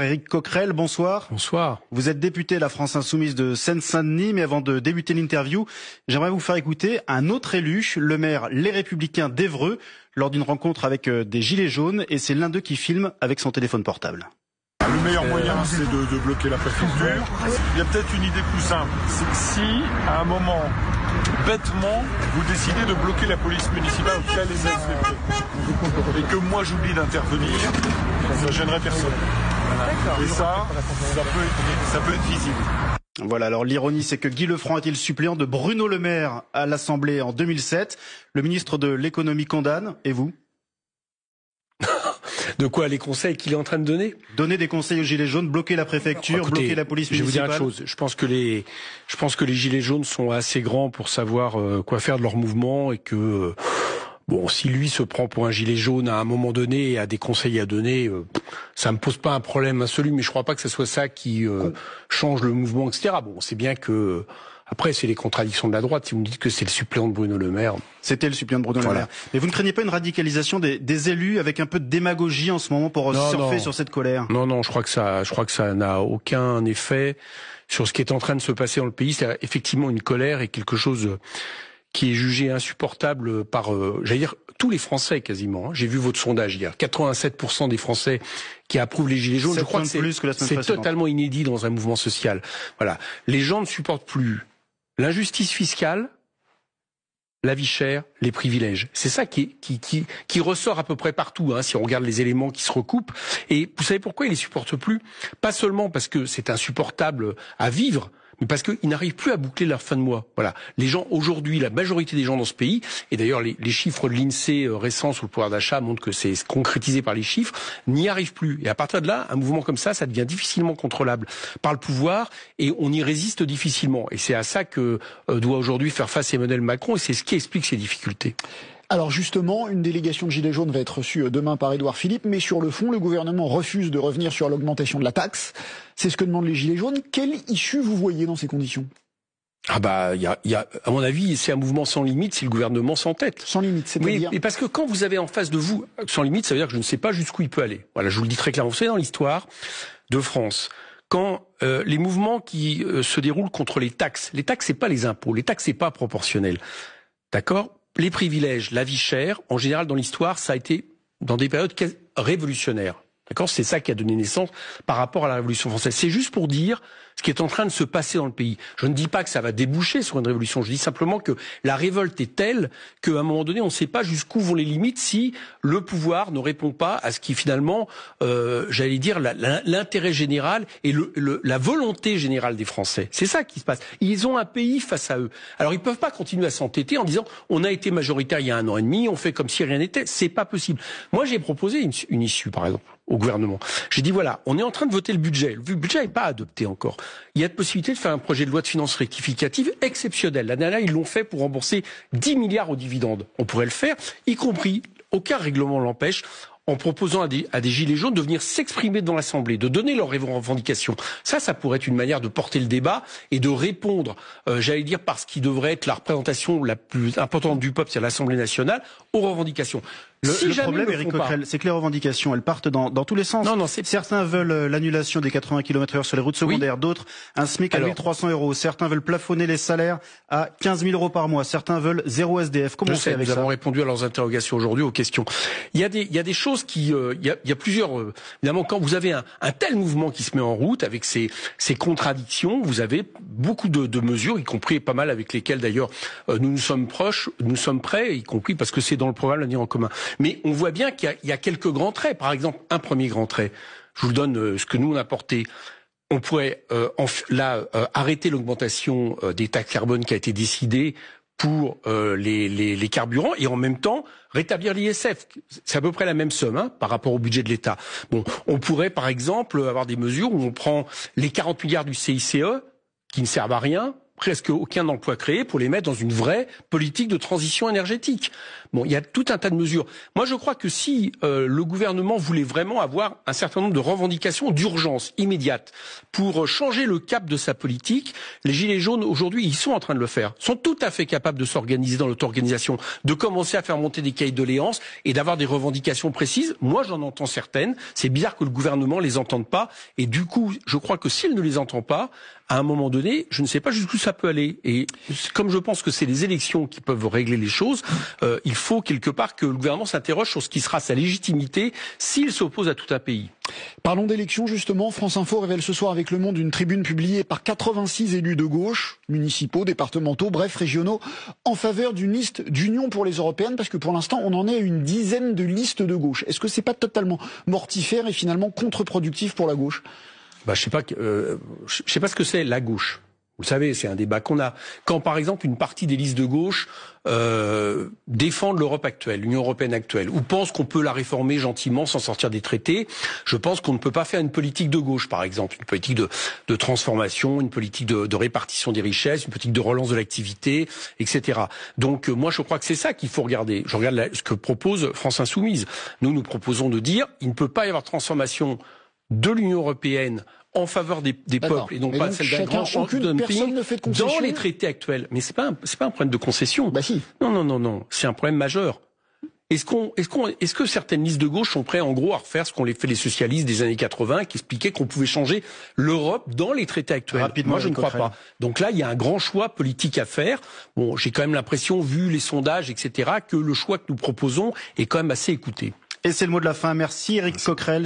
Éric Coquerel, bonsoir. Bonsoir. Vous êtes député de la France Insoumise de Seine-Saint-Denis, mais avant de débuter l'interview, j'aimerais vous faire écouter un autre élu, le maire Les Républicains d'Évreux, lors d'une rencontre avec des gilets jaunes, et c'est l'un d'eux qui filme avec son téléphone portable. Le meilleur moyen, c'est de bloquer la préfecture. Il y a peut-être une idée plus simple, c'est que si, à un moment, bêtement, vous décidez de bloquer la police municipale, en tout cas les SVP, et que moi j'oublie d'intervenir, ça gênerait personne. Et ça peut être visible. Voilà, alors l'ironie, c'est que Guy Lefranc était le suppléant de Bruno Le Maire à l'Assemblée en 2007. Le ministre de l'économie condamne, et vous ? De quoi, les conseils qu'il est en train de donner? Donner des conseils aux gilets jaunes, bloquer la préfecture, écoutez, bloquer la police municipale. Je vais vous dire une chose, je pense que les gilets jaunes sont assez grands pour savoir quoi faire de leur mouvement et que... Bon, si lui se prend pour un gilet jaune à un moment donné et a des conseils à donner, ça me pose pas un problème absolu, mais je crois pas que ce soit ça qui change le mouvement, etc. Bon, c'est bien que... Après, c'est les contradictions de la droite. Si vous me dites que c'est le suppléant de Bruno Le Maire... C'était le suppléant de Bruno Le Maire. Mais vous ne craignez pas une radicalisation des élus avec un peu de démagogie en ce moment pour surfer sur cette colère? Non, je crois que ça n'a aucun effet sur ce qui est en train de se passer dans le pays. C'est effectivement une colère et quelque chose qui est jugé insupportable par, j'allais dire, tous les Français quasiment. J'ai vu votre sondage hier. 87% des Français qui approuvent les gilets jaunes. Je crois que c'est totalement inédit dans un mouvement social. Voilà. Les gens ne supportent plus l'injustice fiscale, la vie chère, les privilèges. C'est ça qui ressort à peu près partout, si on regarde les éléments qui se recoupent. Et vous savez pourquoi ils les supportent plus? Pas seulement parce que c'est insupportable à vivre, mais parce qu'ils n'arrivent plus à boucler leur fin de mois. Voilà. Les gens, aujourd'hui, la majorité des gens dans ce pays, et d'ailleurs les chiffres de l'INSEE récents sur le pouvoir d'achat montrent que c'est concrétisé par les chiffres, n'y arrivent plus. Et à partir de là, un mouvement comme ça devient difficilement contrôlable par le pouvoir, et on y résiste difficilement. Et c'est à ça que doit aujourd'hui faire face Emmanuel Macron, et c'est ce qui explique ces difficultés. Alors justement, une délégation de Gilets jaunes va être reçue demain par Édouard Philippe, mais sur le fond, le gouvernement refuse de revenir sur l'augmentation de la taxe. C'est ce que demandent les Gilets jaunes. Quelle issue vous voyez dans ces conditions? À mon avis, c'est un mouvement sans limite si le gouvernement s'entête. Sans limite, c'est-à-dire? Oui, et parce que quand vous avez en face de vous, sans limite, ça veut dire que je ne sais pas jusqu'où il peut aller. Voilà, je vous le dis très clairement. Vous savez, dans l'histoire de France, quand les mouvements qui se déroulent contre les taxes, c'est pas les impôts, les taxes c'est pas proportionnel. D'accord? Les privilèges, la vie chère, en général dans l'histoire, ça a été dans des périodes révolutionnaires. D'accord? C'est ça qui a donné naissance par rapport à la Révolution française. C'est juste pour dire ce qui est en train de se passer dans le pays. Je ne dis pas que ça va déboucher sur une révolution. Je dis simplement que la révolte est telle qu'à un moment donné, on ne sait pas jusqu'où vont les limites si le pouvoir ne répond pas à ce qui finalement, j'allais dire, l'intérêt général et la volonté générale des Français. C'est ça qui se passe. Ils ont un pays face à eux. Alors ils peuvent pas continuer à s'entêter en disant on a été majoritaire il y a 1 an et demi, on fait comme si rien n'était. C'est pas possible. Moi j'ai proposé une issue, par exemple, au gouvernement. J'ai dit voilà, on est en train de voter le budget. Le budget n'est pas adopté encore. Il y a de possibilité de faire un projet de loi de finances rectificative exceptionnel. L'année dernière, ils l'ont fait pour rembourser 10 milliards aux dividendes. On pourrait le faire, y compris, aucun règlement l'empêche, en proposant à des gilets jaunes de venir s'exprimer dans l'Assemblée, de donner leurs revendications. Ça pourrait être une manière de porter le débat et de répondre, j'allais dire, par ce qui devrait être la représentation la plus importante du peuple, c'est l'Assemblée nationale, aux revendications. Le problème, Éric Coquerel, c'est que les revendications, elles partent dans tous les sens. Certains veulent l'annulation des 80 km/h sur les routes secondaires, d'autres un SMIC à 1 300 €. Certains veulent plafonner les salaires à 15 000 € par mois. Certains veulent 0 SDF. Comment on fait avec ça? Nous avons répondu à leurs interrogations aujourd'hui, aux questions. Il y a des choses qui, il y a plusieurs. Évidemment, quand vous avez un tel mouvement qui se met en route avec ces contradictions, vous avez beaucoup de mesures, y compris pas mal avec lesquelles d'ailleurs nous sommes proches, nous sommes prêts, y compris parce que c'est dans le programme L'Avenir en commun. Mais on voit bien qu'il y a quelques grands traits. Par exemple, un premier grand trait. Je vous donne ce que nous on a porté. On pourrait arrêter l'augmentation des taxes carbone qui a été décidée pour les carburants et en même temps rétablir l'ISF. C'est à peu près la même somme par rapport au budget de l'État. Bon, on pourrait par exemple avoir des mesures où on prend les 40 milliards du CICE qui ne servent à rien, presque aucun emploi créé pour les mettre dans une vraie politique de transition énergétique. Bon, il y a tout un tas de mesures. Moi, je crois que si le gouvernement voulait vraiment avoir un certain nombre de revendications d'urgence immédiate pour changer le cap de sa politique, les Gilets jaunes, aujourd'hui, ils sont en train de le faire. Sont tout à fait capables de s'organiser dans l'auto-organisation, de commencer à faire monter des cahiers de doléances et d'avoir des revendications précises. Moi, j'en entends certaines. C'est bizarre que le gouvernement les entende pas. Et du coup, je crois que s'il ne les entend pas, à un moment donné, je ne sais pas jusqu'où ça peut aller. Et comme je pense que c'est les élections qui peuvent régler les choses, il faut quelque part que le gouvernement s'interroge sur ce qui sera sa légitimité s'il s'oppose à tout un pays. Parlons d'élections justement. France Info révèle ce soir avec Le Monde une tribune publiée par 86 élus de gauche, municipaux, départementaux, bref régionaux, en faveur d'une liste d'union pour les européennes, parce que pour l'instant on en est à une dizaine de listes de gauche. Est-ce que c'est pas totalement mortifère et finalement contre-productif pour la gauche ? Je sais pas ce que c'est la gauche. Vous savez, c'est un débat qu'on a. Quand, par exemple, une partie des listes de gauche défendent l'Europe actuelle, l'Union européenne actuelle, ou pensent qu'on peut la réformer gentiment sans sortir des traités, je pense qu'on ne peut pas faire une politique de gauche, par exemple, une politique de transformation, une politique de répartition des richesses, une politique de relance de l'activité, etc. Donc, moi, je crois que c'est ça qu'il faut regarder. Je regarde ce que propose France Insoumise. Nous proposons de dire, il ne peut pas y avoir transformation de l'Union européenne en faveur des peuples et non pas celle d'un grand champ de dumping dans les traités actuels. Mais c'est pas un problème de concession. Bah si. Non. C'est un problème majeur. Est-ce que certaines listes de gauche sont prêtes en gros à refaire ce qu'ont fait les socialistes des années 80 qui expliquaient qu'on pouvait changer l'Europe dans les traités actuels? Rapidement, moi je ne crois pas. Donc là il y a un grand choix politique à faire. Bon, j'ai quand même l'impression, vu les sondages, etc., que le choix que nous proposons est quand même assez écouté. Et c'est le mot de la fin. Merci Éric Coquerel.